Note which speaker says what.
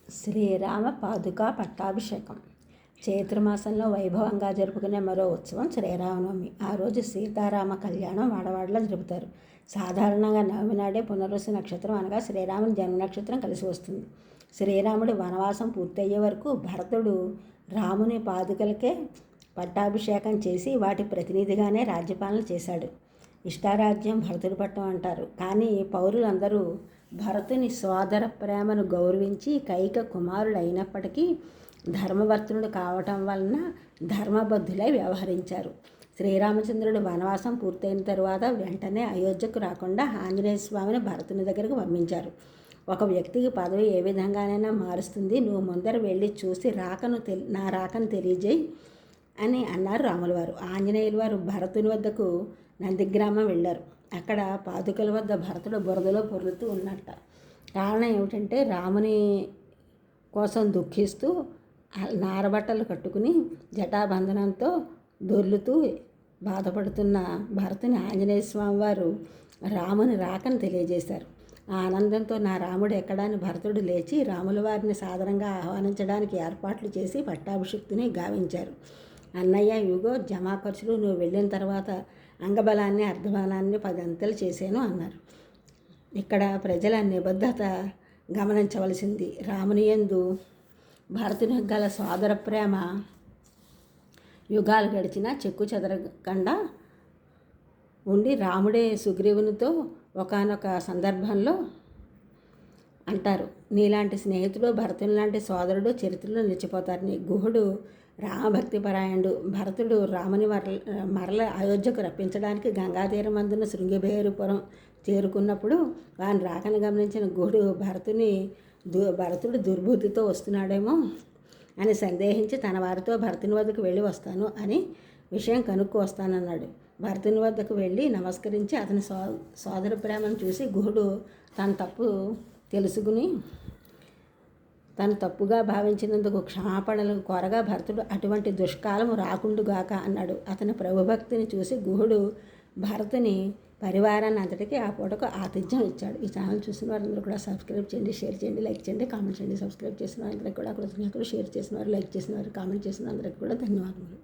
Speaker 1: శ్రీరామ పాదుకా పట్టాభిషేకం. చైత్రమాసంలో వైభవంగా జరుపుకునే మరో ఉత్సవం శ్రీరామనవమి. ఆ రోజు సీతారామ కళ్యాణం వాడవాడలా జరుపుతారు. సాధారణంగా నవమి నాడే పునర్వసు నక్షత్రం అనగా శ్రీరాముని జన్మ నక్షత్రం కలిసి వస్తుంది. శ్రీరాముడి వనవాసం పూర్తయ్యే వరకు భరతుడు రాముని పాదుకలకే పట్టాభిషేకం చేసి వాటి ప్రతినిధిగానే రాజ్యపాలన చేశాడు. ఇష్టారాజ్యం భరతుడి పట్టం అంటారు. కానీ పౌరులందరూ భరతుని సోదర ప్రేమను గౌరవించి కైక కుమారుడు అయినప్పటికీ ధర్మవర్తనుడు కావటం వలన ధర్మబద్ధులై వ్యవహరించారు. శ్రీరామచంద్రుడు వనవాసం పూర్తయిన తరువాత వెంటనే అయోధ్యకు రాకుండా ఆంజనేయ స్వామిని భరతుని దగ్గరకు పంపించారు. ఒక వ్యక్తికి పదవి ఏ విధంగానైనా మారుస్తుంది, నువ్వు ముందర వెళ్ళి చూసి నా రాకను తెలియజేయి అని అన్నారు రాముల వారు. ఆంజనేయుల వారు భరతుని వద్దకు నందిగ్రామం వెళ్ళారు. అక్కడ పాదుకల వద్ద భరతుడు బురదలో పొర్లుతూ ఉన్నట్ట. కారణం ఏమిటంటే రాముని కోసం దుఃఖిస్తూ నారబట్టలు కట్టుకుని జటాబంధనంతో దొర్లుతూ బాధపడుతున్న భరతుని ఆంజనేయ స్వామి వారు రాముని రాకను తెలియజేశారు. ఆ ఆనందంతో నా రాముడు ఎక్కడాని భరతుడు లేచి రాముల వారిని సాదరంగా ఆహ్వానించడానికి ఏర్పాట్లు చేసి పట్టాభిషిక్తుని గావించారు. అన్నయ్య ఇవిగో జమా ఖర్చులు, నువ్వు వెళ్ళిన తర్వాత అంగబలాన్ని అర్ధబలాన్ని 10 అంతలు చేశాను అన్నారు. ఇక్కడ ప్రజల నిబద్ధత గమనించవలసింది. రాముని యందు భరతుని గల సోదర ప్రేమ యుగాలు గడిచినా చెక్కు చెదరకుండా ఉండి రాముడే సుగ్రీవునితో ఒకానొక సందర్భంలో అంటారు, నీలాంటి స్నేహితుడు భరతుని లాంటి సోదరుడు చరిత్రలో నిలిచిపోతారు. నీ గుహుడు రామభక్తి పరాయణుడు. భరతుడు రాముని మరల అయోధ్యకు రప్పించడానికి గంగాతీరమందున శృంగిబేరుపురం చేరుకున్నప్పుడు వాని రాకను గమనించిన గుహుడు భరతుడు దుర్బుద్ధితో వస్తున్నాడేమో అని సందేహించి తన వారితో భరతుని వద్దకు వెళ్ళి వస్తాను అని విషయం కనుక్కు వస్తానన్నాడు. భరతుని వద్దకు వెళ్ళి నమస్కరించి అతని సోదర ప్రేమను చూసి గుహుడు తన తప్పు తెలుసుకుని తను తప్పుగా భావించినందుకు క్షమాపణలు కోరగా భరతుడు అటువంటి దుష్కాలము రాకుండుగాక అన్నాడు. అతని ప్రభుభక్తిని చూసి గుహుడు భరతుని పరివారాన్ని అంతటికీ ఆ పూటకు ఆతిథ్యం ఇచ్చాడు. ఈ ఛానల్ చూసిన వారందరూ కూడా సబ్స్క్రైబ్ చేయండి, షేర్ చేయండి, లైక్ చేయండి, కామెంట్ చేయండి. సబ్స్క్రైబ్ చేసిన వారందరికీ కూడా కృతజ్ఞతలు, షేర్ చేసిన వారు, లైక్ చేసిన వారు, కామెంట్ చేసిన అందరికీ కూడా ధన్యవాదములు.